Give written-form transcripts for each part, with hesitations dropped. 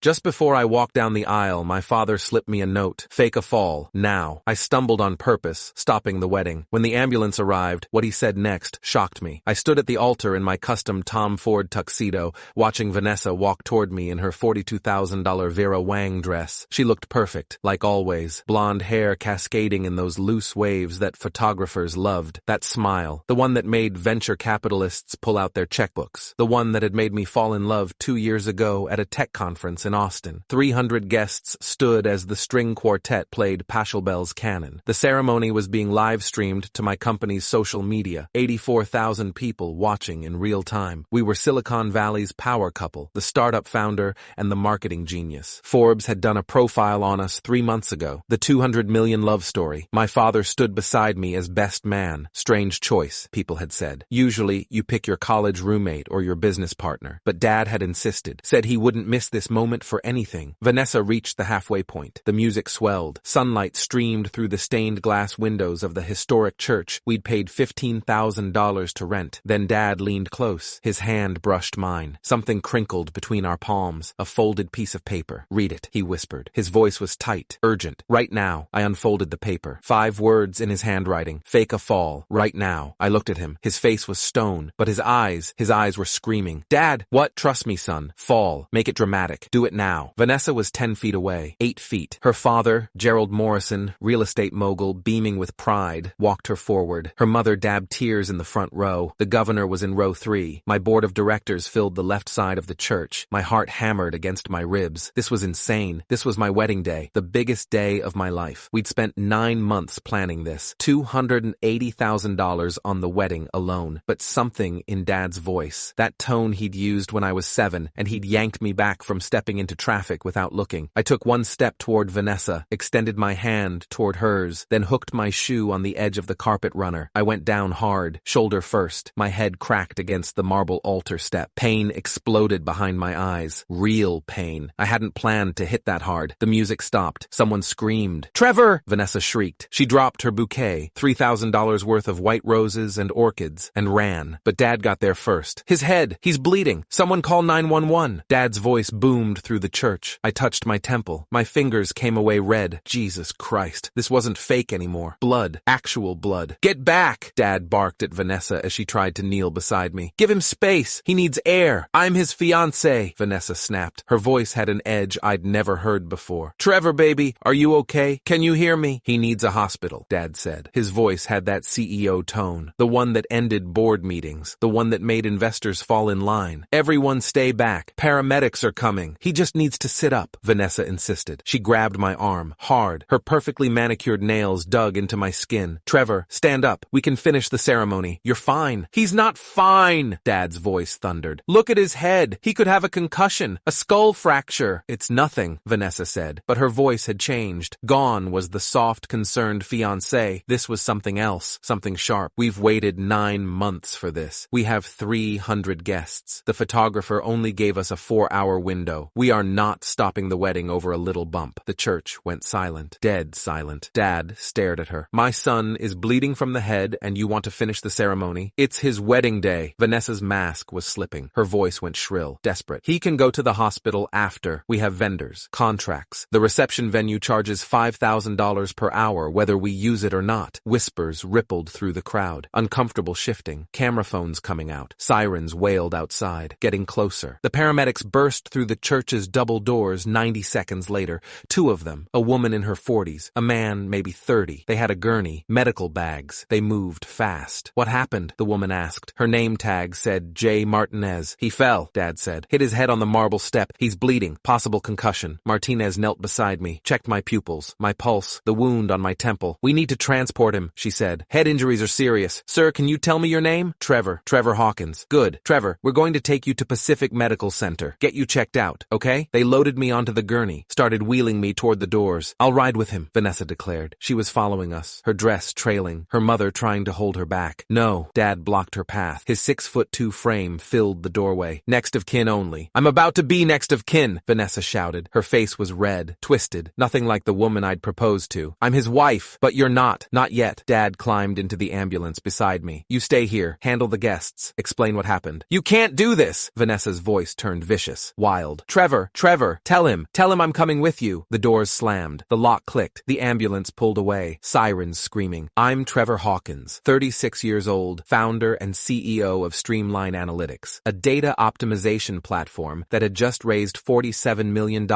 Just before I walked down the aisle, my father slipped me a note. Fake a fall, now. I stumbled on purpose, stopping the wedding. When the ambulance arrived, what he said next shocked me. I stood at the altar in my custom Tom Ford tuxedo, watching Vanessa walk toward me in her $42,000 Vera Wang dress. She looked perfect, like always, blonde hair cascading in those loose waves that photographers loved. That smile, the one that made venture capitalists pull out their checkbooks, the one that had made me fall in love 2 years ago at a tech conference in Austin. 300 guests stood as the string quartet played Pachelbel's Canon. The ceremony was being live-streamed to my company's social media, 84,000 people watching in real time. We were Silicon Valley's power couple, the startup founder and the marketing genius. Forbes had done a profile on us 3 months ago, the 200 million love story. My father stood beside me as best man. Strange choice, people had said. Usually, you pick your college roommate or your business partner. But Dad had insisted, said he wouldn't miss this moment for anything. Vanessa reached the halfway point. The music swelled. Sunlight streamed through the stained glass windows of the historic church we'd paid $15,000 to rent. Then Dad leaned close. His hand brushed mine. Something crinkled between our palms. A folded piece of paper. Read it, he whispered. His voice was tight, urgent. Right now. I unfolded the paper. 5 words in his handwriting. Fake a fall. Right now. I looked at him. His face was stone, but his eyes were screaming. Dad! What? Trust me, son. Fall. Make it dramatic. Do it now. Vanessa was 10 feet away. 8 feet. Her father, Gerald Morrison, real estate mogul, beaming with pride, walked her forward. Her mother dabbed tears in the front row. The governor was in row 3. My board of directors filled the left side of the church. My heart hammered against my ribs. This was insane. This was my wedding day. The biggest day of my life. We'd spent 9 months planning this. $280,000 on the wedding alone. But something in Dad's voice, that tone he'd used when I was 7, and he'd yanked me back from stepping into traffic without looking. I took 1 step toward Vanessa, extended my hand toward hers, then hooked my shoe on the edge of the carpet runner. I went down hard, shoulder first. My head cracked against the marble altar step. Pain exploded behind my eyes. Real pain. I hadn't planned to hit that hard. The music stopped. Someone screamed. "Trevor!" Vanessa shrieked. She dropped her bouquet, $3,000 worth of white roses and orchids, and ran. But Dad got there first. His head! He's bleeding! Someone call 911! Dad's voice boomed through the church. I touched my temple. My fingers came away red. Jesus Christ. This wasn't fake anymore. Blood. Actual blood. Get back! Dad barked at Vanessa as she tried to kneel beside me. Give him space! He needs air! I'm his fiancé! Vanessa snapped. Her voice had an edge I'd never heard before. Trevor, baby, are you okay? Can you hear me? He needs a hospital, Dad said. His voice had that CEO tone. The one that ended board meetings. The one that made investors fall in line. Everyone stay back. Paramedics are coming. He just needs to sit up, Vanessa insisted. She grabbed my arm, hard. Her perfectly manicured nails dug into my skin. Trevor, stand up. We can finish the ceremony. You're fine. He's not fine, Dad's voice thundered. Look at his head. He could have a concussion, a skull fracture. It's nothing, Vanessa said, but her voice had changed. Gone was the soft, concerned fiancé. This was something else, something sharp. We've waited 9 months for this. We have 300 guests. The photographer only gave us a 4-hour window. We are not stopping the wedding over a little bump. The church went silent, dead silent. Dad stared at her. My son is bleeding from the head and you want to finish the ceremony? It's his wedding day. Vanessa's mask was slipping. Her voice went shrill, desperate. He can go to the hospital after. We have vendors, contracts. The reception venue charges $5,000 per hour whether we use it or not. Whispers rippled through the crowd. Uncomfortable shifting. Camera phones coming out. Sirens wailed outside, getting closer. The paramedics burst through the church's double doors 90 seconds later. 2 of them, a woman in her 40s, a man maybe 30. They had a gurney, medical bags. They moved fast. What happened? The woman asked. Her name tag said J. Martinez. He fell, Dad said. Hit his head on the marble step. He's bleeding. Possible concussion. Martinez knelt beside me, checked my pupils, my pulse, the wound on my temple. We need to transport him, she said. Head injuries are serious. Sir, can you tell me your name? Trevor. Trevor Hawkins. Good. Trevor, we're going to take you to Pacific Medical Center. Get you checked out, okay? They loaded me onto the gurney, started wheeling me toward the doors. I'll ride with him, Vanessa declared. She was following us, her dress trailing, her mother trying to hold her back. No, Dad blocked her path. His 6'2" frame filled the doorway. Next of kin only. I'm about to be next of kin, Vanessa shouted. Her face was red, twisted, nothing like the woman I'd proposed to. I'm his wife, but you're not. Not yet. Dad climbed into the ambulance beside me. You stay here. Handle the guests. Explain what happened. You can't do this! Vanessa's voice turned vicious, wild. Trevor, Trevor, tell him I'm coming with you. The doors slammed. The lock clicked. The ambulance pulled away. Sirens screaming. I'm Trevor Hawkins, 36 years old, founder and CEO of Streamline Analytics, a data optimization platform that had just raised $47 million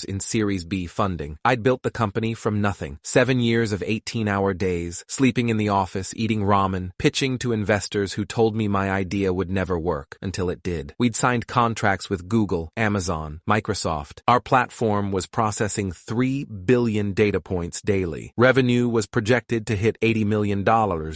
in Series B funding. I'd built the company from nothing. 7 years of 18-hour days, sleeping in the office, eating ramen, pitching to investors who told me my idea would never work, until it did. We'd signed contracts with Google, Amazon, Microsoft. Our platform was processing 3 billion data points daily. Revenue was projected to hit $80 million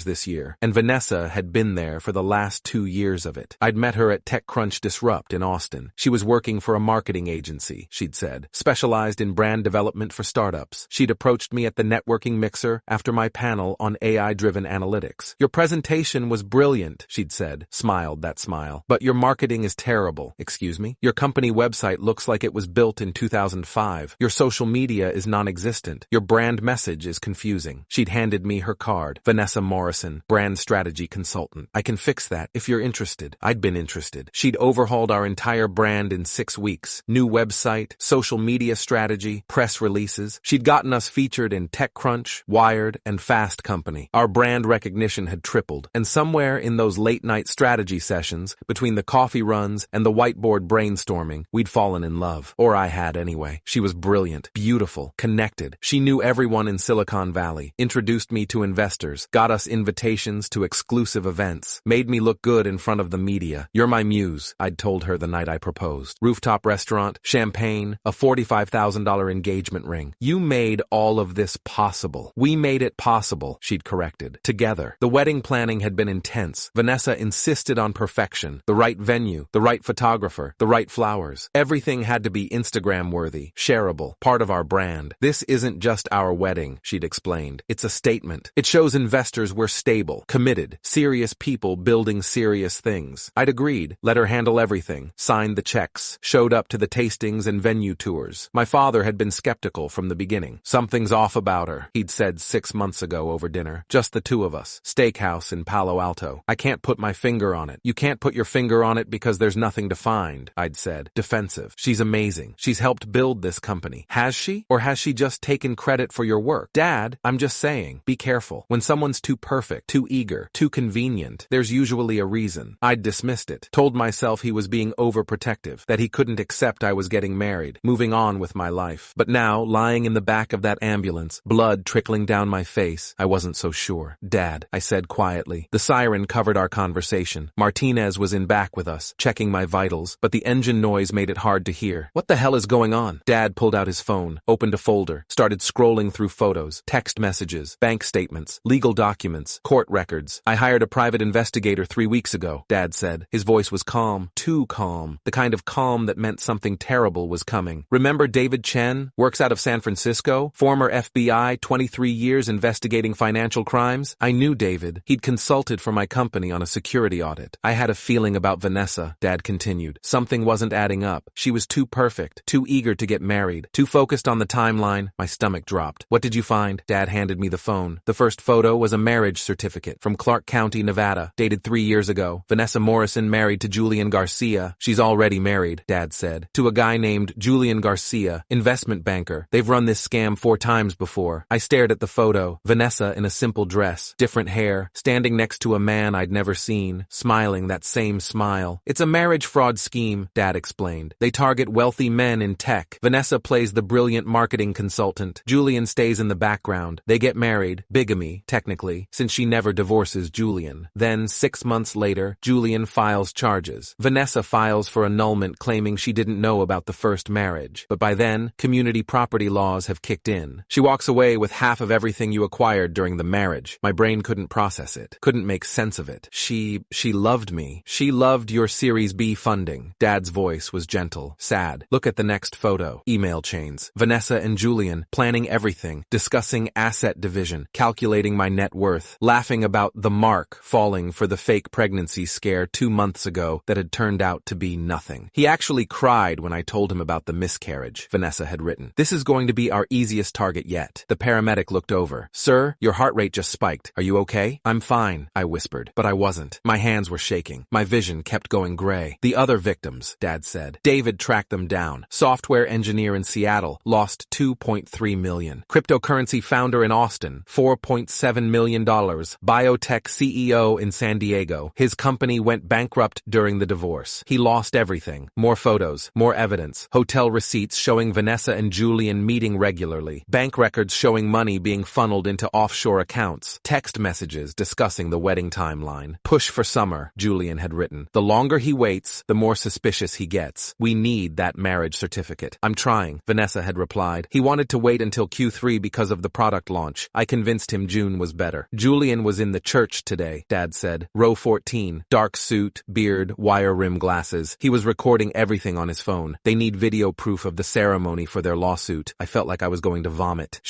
this year, and Vanessa had been there for the last 2 years of it. I'd met her at TechCrunch Disrupt in Austin. She was working for a marketing agency, she'd said, specialized in brand development for startups. She'd approached me at the networking mixer after my panel on AI-driven analytics. Your presentation was brilliant, she'd said, smiled that smile. But your marketing is terrible. Excuse me? Your company website looks like it was built in 2005. Your social media is non-existent. Your brand message is confusing. She'd handed me her card. Vanessa Morrison, brand strategy consultant. I can fix that if you're interested. I'd been interested. She'd overhauled our entire brand in 6 weeks. New website, social media strategy, press releases. She'd gotten us featured in TechCrunch, Wired, and Fast Company. Our brand recognition had tripled, and somewhere in those late-night strategy sessions, between the coffee runs and the whiteboard brainstorming, we'd fallen in love. Or I had anyway. She was brilliant, beautiful, connected. She knew everyone in Silicon Valley, introduced me to investors, got us invitations to exclusive events, made me look good in front of the media. You're my muse, I'd told her the night I proposed. Rooftop restaurant, champagne, a $45,000 engagement ring. You made all of this possible. We made it possible, she'd corrected. Together. The wedding planning had been intense. Vanessa insisted on perfection. The right venue, the right photographer, the right flowers. Everything had to be Instagram-worthy, shareable, part of our brand. This isn't just our wedding, she'd explained. It's a statement. It shows investors we're stable, committed, serious people building serious things. I'd agreed, let her handle everything, signed the checks, showed up to the tastings and venue tours. My father had been skeptical from the beginning. Something's off about her, he'd said 6 months ago over dinner. Just the two of us. Steakhouse in Palo Alto. I can't put my finger on it. You can't put your finger on it because there's nothing to find, I'd said, defensive. She's amazing. She's helped build this company. Has she? Or has she just taken credit for your work? Dad, I'm just saying, be careful. When someone's too perfect, too eager, too convenient, there's usually a reason. I'd dismissed it, told myself he was being overprotective, that he couldn't accept I was getting married, moving on with my life. But now, lying in the back of that ambulance, blood trickling down my face, I wasn't so sure. Dad, I said quietly. The siren covered our conversation. Martinez was in back with us, checking my vitals, but the engine noise made it hard to hear. What the hell is going on? Dad pulled out his phone, opened a folder, started scrolling through photos, text messages, bank statements, legal documents, court records. I hired a private investigator 3 weeks ago, Dad said. His voice was calm, too calm, the kind of calm that meant something terrible was coming. Remember David Chen? Works out of San Francisco? Former FBI, 23 years investigating financial crimes? I knew David. He'd consulted for my company on a security audit. I had a feeling about Vanessa, Dad continued. Something wasn't adding up. She was too perfect, too eager to get married, too focused on the timeline. My stomach dropped. What did you find? Dad handed me the phone. The first photo was a marriage certificate from Clark County, Nevada, dated 3 years ago. Vanessa Morrison married to Julian Garcia. She's already married, Dad said, to a guy named Julian Garcia, investment banker. They've run this scam 4 times before. I stared at the photo. Vanessa in a simple dress, different hair, standing next to a man I'd never seen, smiling that same smile. It's a marriage fraud scheme, Dad explained. They target wealthy men in tech. Vanessa plays the brilliant marketing consultant. Julian stays in the background. They get married, bigamy, technically, since she never divorces Julian. Then, 6 months later, Julian files charges. Vanessa files for annulment claiming she didn't know about the first marriage. But by then, community property laws have kicked in. She walks away with half of everything you acquired during the marriage. My brain couldn't process it, couldn't make sense of it. She loved me. She loved your Series B funding. Dad's voice was gentle, sad. Look at the next photo. Email chains. Vanessa and Julian, planning everything, discussing asset division, calculating my net worth, laughing about the mark falling for the fake pregnancy scare 2 months ago that had turned out to be nothing. He actually cried when I told him about the miscarriage, Vanessa had written. This is going to be our easiest target yet. The paramedic looked over. Sir, your heart rate just spiked. Are you okay? I'm fine, I whispered, but I wasn't. My hands were shaking. My vision kept going gray. The other victims, Dad said. David track them down. Software engineer in Seattle lost $2.3 million. Cryptocurrency founder in Austin, $4.7 million. Biotech CEO in San Diego. His company went bankrupt during the divorce. He lost everything. More photos, more evidence. Hotel receipts showing Vanessa and Julian meeting regularly. Bank records showing money being funneled into offshore accounts. Text messages discussing the wedding timeline. Push for summer, Julian had written. The longer he waits, the more suspicious he gets. We need that marriage certificate. I'm trying, Vanessa had replied. He wanted to wait until Q3 because of the product launch. I convinced him June was better. Julian was in the church today, Dad said. Row 14. Dark suit, beard, wire rim glasses. He was recording everything on his phone. They need video proof of the ceremony for their lawsuit. I felt like I was going to vomit.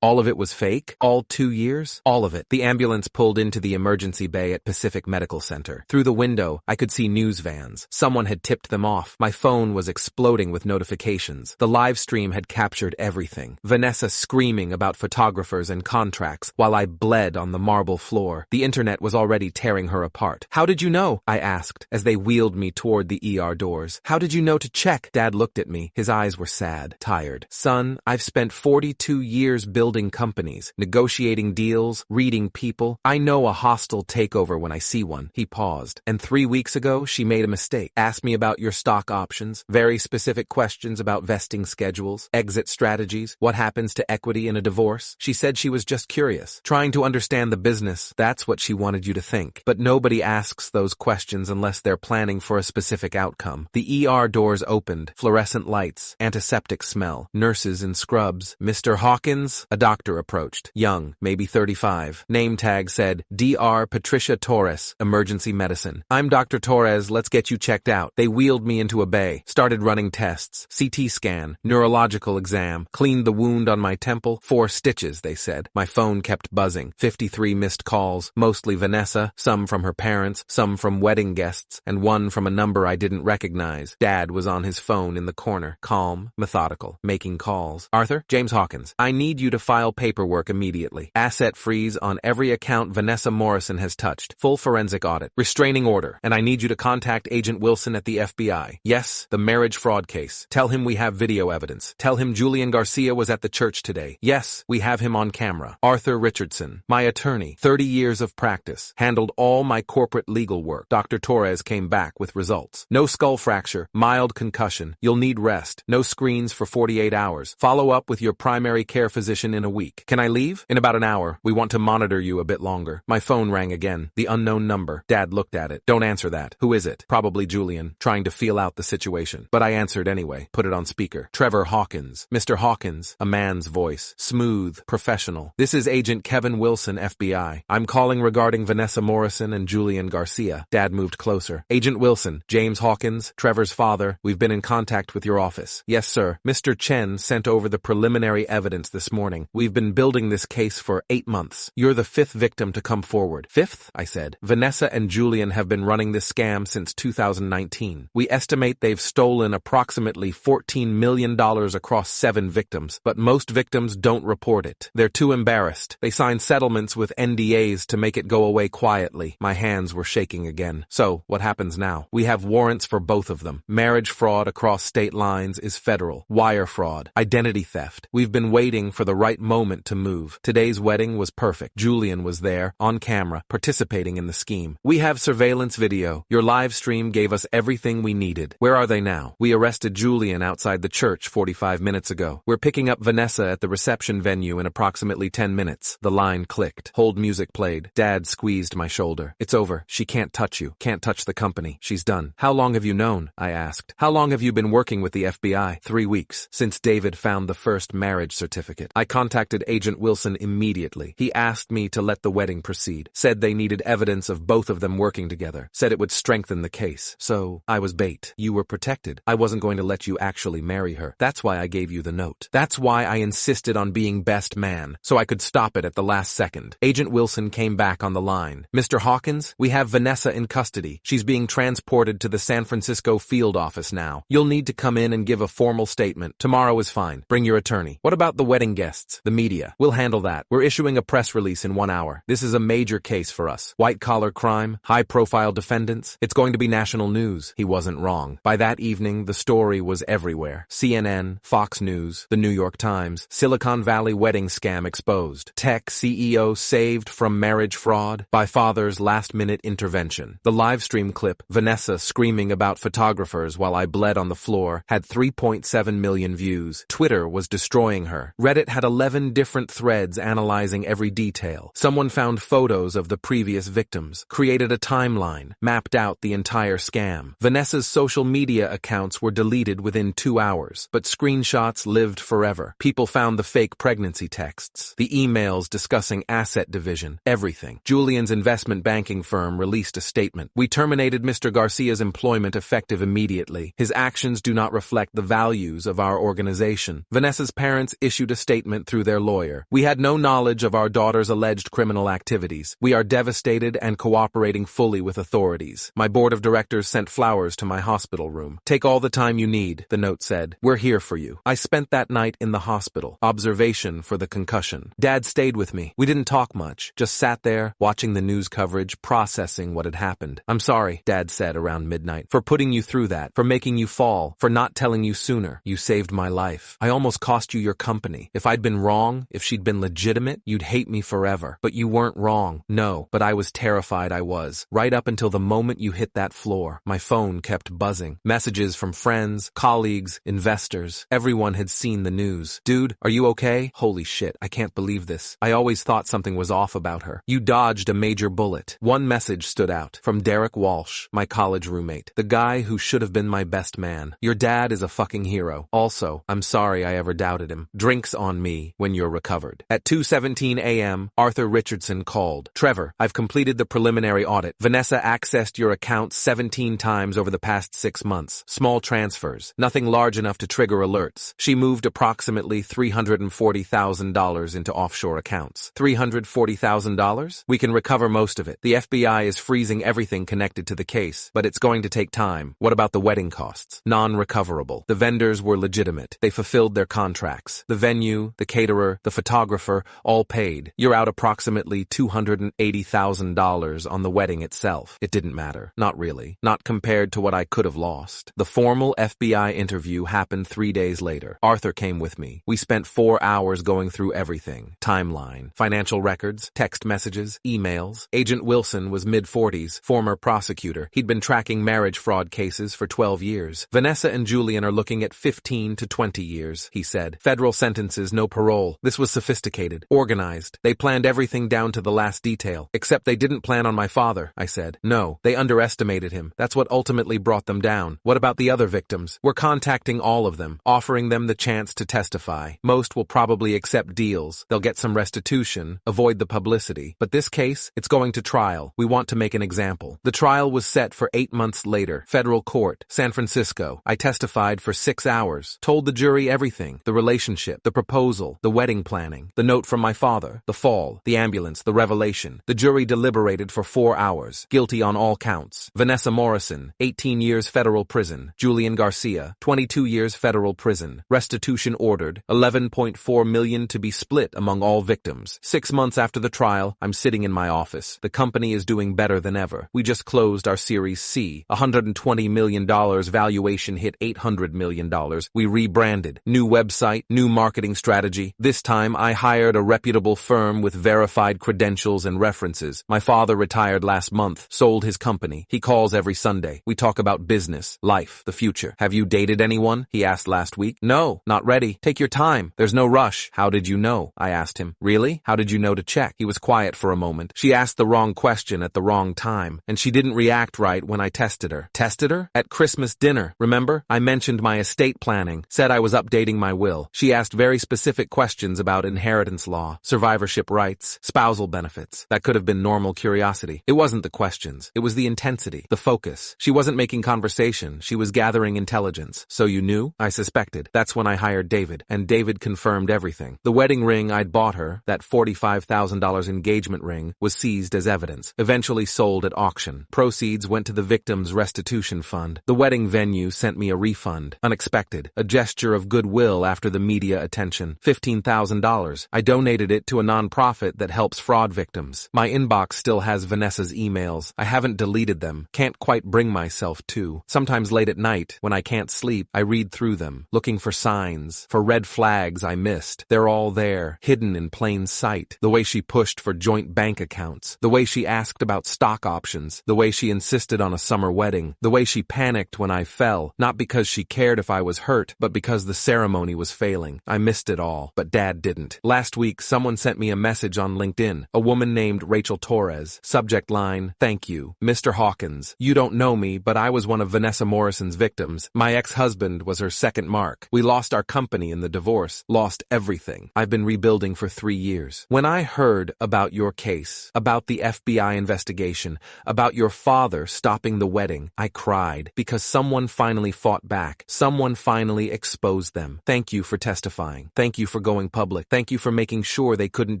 All of it was fake? All 2 years? All of it. The ambulance pulled into the emergency bay at Pacific Medical Center. Through the window, I could see news vans. Someone had tipped them off. My phone was exploding with notifications. The live stream had captured everything. Vanessa screaming about photographers and contracts while I bled on the marble floor. The internet was already tearing her apart. How did you know? I asked as they wheeled me toward the ER doors. How did you know to check? Dad looked at me. His eyes were sad, tired. Son, I've spent 42 years building companies, negotiating deals, reading people. I know a hostile takeover when I see one. He paused. And 3 weeks ago, she made a mistake. Asked me about your stock options, very specific questions about vesting schedules, exit strategies, what happens to equity in a divorce. She said she was just curious, trying to understand the business. That's what she wanted you to think. But nobody asks those questions unless they're planning for a specific outcome. The ER doors opened, fluorescent lights, antiseptic smell, nurses in scrubs. Mr. Hawkins? A doctor approached. Young, maybe 35. Name tag said, Dr. Patricia Torres, Emergency Medicine. I'm Dr. Torres, let's get you checked out. They wheeled me into a bay, started running tests, CT scan, neurological exam, cleaned the wound on my temple, 4 stitches, they said. My phone kept buzzing, 53 missed calls, mostly Vanessa, some from her parents, some from wedding guests, and one from a number I didn't recognize. Dad was on his phone in the corner, calm, methodical, making calls. Arthur? James Hawkins. I need you to file paperwork immediately. Asset freeze on every account Vanessa Morrison has touched. Full forensic audit. Restraining order. And I need you to contact Agent Wilson at the FBI. Yes, the marriage fraud case. Tell him we have video evidence. Tell him Julian Garcia was at the church today. Yes, we have him on camera. Arthur Richardson, my attorney, 30 years of practice, handled all my corporate legal work. Dr. Torres came back with results. No skull fracture, mild concussion. You'll need rest. No screens for 48 hours. Follow up with your primary care physician in a week. Can I leave? In about an hour. We want to monitor you a bit longer. My phone rang again. The unknown number. Dad looked at it. Don't answer that. Who is it? Probably Julian, trying to feel out the situation. But I answered anyway. Put it on speaker. Trevor Hawkins. Mr. Hawkins. A man's voice. Smooth. Professional. This is Agent Kevin Wilson, FBI. I'm calling regarding Vanessa Morrison and Julian Garcia. Dad moved closer. Agent Wilson. James Hawkins. Trevor's father. We've been in contact with your office. Yes, sir. Mr. Chen sent over the preliminary evidence this morning. We've been building this case for 8 months. You're the 5th victim to come forward. 5th? I said. Vanessa and Julian have been running this scam since 2019. We estimate they've stolen approximately $14 million across 7 victims, but most victims don't report it. They're too embarrassed. They sign settlements with NDAs to make it go away quietly. My hands were shaking again. So, what happens now? We have warrants for both of them. Marriage fraud across state lines is federal. Wire fraud. Identity theft. We've been waiting for the right moment to move. Today's wedding was perfect. Julian was there, on camera, participating in the scheme. We have surveillance video. Your live stream gave us everything we needed. Where are they now? We arrested Julian outside the church 45 minutes ago. We're picking up Vanessa at the reception venue in approximately 10 minutes. The line clicked. Hold music played. Dad squeezed my shoulder. It's over. She can't touch you. Can't touch the company. She's done. How long have you known? I asked. How long have you been working with the FBI? 3 weeks. Since David found the first marriage certificate. I contacted Agent Wilson immediately. He asked me to let the wedding proceed. Said they needed evidence of both of them working together. Said it would strengthen the case. So, I was bait. You were protected. I wasn't going to let you actually marry her. That's why I gave you the note. That's why I insisted on being best man, so I could stop it at the last second. Agent Wilson came back on the line. Mr. Hawkins, we have Vanessa in custody. She's being transported to the San Francisco field office now. You'll need to come in and give a formal statement. Tomorrow is fine. Bring your attorney. What about the wedding guests? The media. We'll handle that. We're issuing a press release in 1 hour. This is a major case for us. White-collar crime, high-profile defendants. It's going to be national news. He wasn't wrong. By that evening, evening, the story was everywhere. CNN, Fox News, The New York Times, Silicon Valley wedding scam exposed. Tech CEO saved from marriage fraud by father's last-minute intervention. The livestream clip, Vanessa screaming about photographers while I bled on the floor, had 3.7 million views. Twitter was destroying her. Reddit had 11 different threads analyzing every detail. Someone found photos of the previous victims, created a timeline, mapped out the entire scam. Vanessa's social media accounts were deleted within 2 hours, but screenshots lived forever. People found the fake pregnancy texts, the emails discussing asset division, everything. Julian's investment banking firm released a statement. We terminated Mr. Garcia's employment effective immediately. His actions do not reflect the values of our organization. Vanessa's parents issued a statement through their lawyer. We had no knowledge of our daughter's alleged criminal activities. We are devastated and cooperating fully with authorities. My board of directors sent flowers to my hospital room. Take all the time you need, the note said. We're here for you. I spent that night in the hospital. Observation for the concussion. Dad stayed with me. We didn't talk much. Just sat there, watching the news coverage, processing what had happened. I'm sorry, Dad said around midnight, for putting you through that, for making you fall, for not telling you sooner. You saved my life. I almost cost you your company. If I'd been wrong, if she'd been legitimate, you'd hate me forever. But you weren't wrong. No, but I was terrified I was. Right up until the moment you hit that floor. My phone kept buzzing. Messages from friends, colleagues, investors. Everyone had seen the news. Dude, are you okay? Holy shit, I can't believe this. I always thought something was off about her. You dodged a major bullet. One message stood out. From Derek Walsh, my college roommate. The guy who should have been my best man. Your dad is a fucking hero. Also, I'm sorry I ever doubted him. Drinks on me when you're recovered. At 2:17 a.m., Arthur Richardson called. Trevor, I've completed the preliminary audit. Vanessa accessed your account 17 times over the past 6 months. Small transfers. Nothing large enough to trigger alerts. She moved approximately $340,000 into offshore accounts. $340,000? We can recover most of it. The FBI is freezing everything connected to the case, but it's going to take time. What about the wedding costs? Non-recoverable. The vendors were legitimate. They fulfilled their contracts. The venue, the caterer, the photographer, all paid. You're out approximately $280,000 on the wedding itself. It didn't matter. Not really. Not compared to what I could have lost. The formal FBI interview happened 3 days later. Arthur came with me. We spent 4 hours going through everything. Timeline, financial records, text messages, emails. Agent Wilson was mid-40s, former prosecutor. He'd been tracking marriage fraud cases for 12 years. Vanessa and Julian are looking at 15 to 20 years, he said. Federal sentences, no parole. This was sophisticated, organized. They planned everything down to the last detail. Except they didn't plan on my father, I said. No, they underestimated him. That's what ultimately brought them down. What about the other victims? We're contacting all of them, offering them the chance to testify. Most will probably accept deals. They'll get some restitution, avoid the publicity. But this case, it's going to trial. We want to make an example. The trial was set for 8 months later. Federal court, San Francisco. I testified for 6 hours. Told the jury everything. The relationship, the proposal, the wedding planning, the note from my father, the fall, the ambulance, the revelation. The jury deliberated for 4 hours. Guilty on all counts. Vanessa Morrison, 18 years federal prison. Julian Garcia, 22 years federal prison. Restitution ordered, $11.4 million to be split among all victims. 6 months after the trial, I'm sitting in my office. The company is doing better than ever. We just closed our Series C. $120 million valuation hit $800 million. We rebranded. New website, new marketing strategy. This time, I hired a reputable firm with verified credentials and references. My father retired last month, sold his company. He calls every Sunday. We talk about business, life, the future. Have you dated anyone? He asked last week. No, not ready. Take your time. There's no rush. How did you know? I asked him. Really? How did you know to check? He was quiet for a moment. She asked the wrong question at the wrong time, and she didn't react right when I tested her. Tested her? At Christmas dinner. Remember? I mentioned my estate planning, said I was updating my will. She asked very specific questions about inheritance law, survivorship rights, spousal benefits. That could have been normal curiosity. It wasn't the questions. It was the intensity, the focus. She wasn't making conversation. She was gathering intelligence. So you knew? I suspected. That's when I hired David, and David confirmed everything. The wedding ring I'd bought her, that $45,000 engagement ring, was seized as evidence, eventually sold at auction. Proceeds went to the victim's restitution fund. The wedding venue sent me a refund. Unexpected. A gesture of goodwill after the media attention. $15,000. I donated it to a nonprofit that helps fraud victims. My inbox still has Vanessa's emails. I haven't deleted them. Can't quite bring myself to. Sometimes late at at night, when I can't sleep, I read through them, looking for signs, for red flags I missed. They're all there, hidden in plain sight. The way she pushed for joint bank accounts, the way she asked about stock options, the way she insisted on a summer wedding, the way she panicked when I fell, not because she cared if I was hurt, but because the ceremony was failing. I missed it all, but Dad didn't. Last week, someone sent me a message on LinkedIn, a woman named Rachel Torres. Subject line, "Thank you, Mr. Hawkins. You don't know me, but I was one of Vanessa Morrison's victims. My ex-husband was her second mark. We lost our company in the divorce, lost everything. I've been rebuilding for 3 years. When I heard about your case, about the FBI investigation, about your father stopping the wedding, I cried because someone finally fought back. Someone finally exposed them. Thank you for testifying. Thank you for going public. Thank you for making sure they couldn't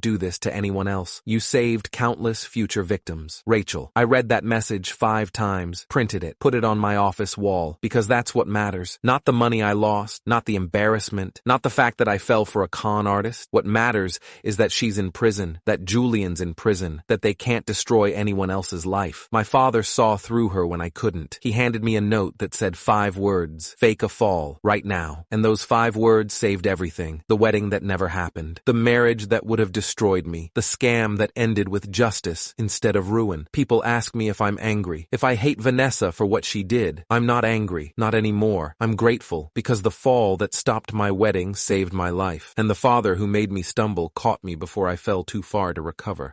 do this to anyone else. You saved countless future victims." Rachel. I read that message 5 times, printed it, put it on my office wall, because that's what matters. Not the money I lost, not the embarrassment, not the fact that I fell for a con artist. What matters is that she's in prison, that Julian's in prison, that they can't destroy anyone else's life. My father saw through her when I couldn't. He handed me a note that said 5 words, "Fake a fall, right now." And those 5 words saved everything. The wedding that never happened. The marriage that would have destroyed me. The scam that ended with justice instead of ruin. People ask me if I'm angry, if I hate Vanessa for what she did. I'm not angry, not anymore. I'm grateful, because the fall that stopped my wedding saved my life. And the father who made me stumble caught me before I fell too far to recover.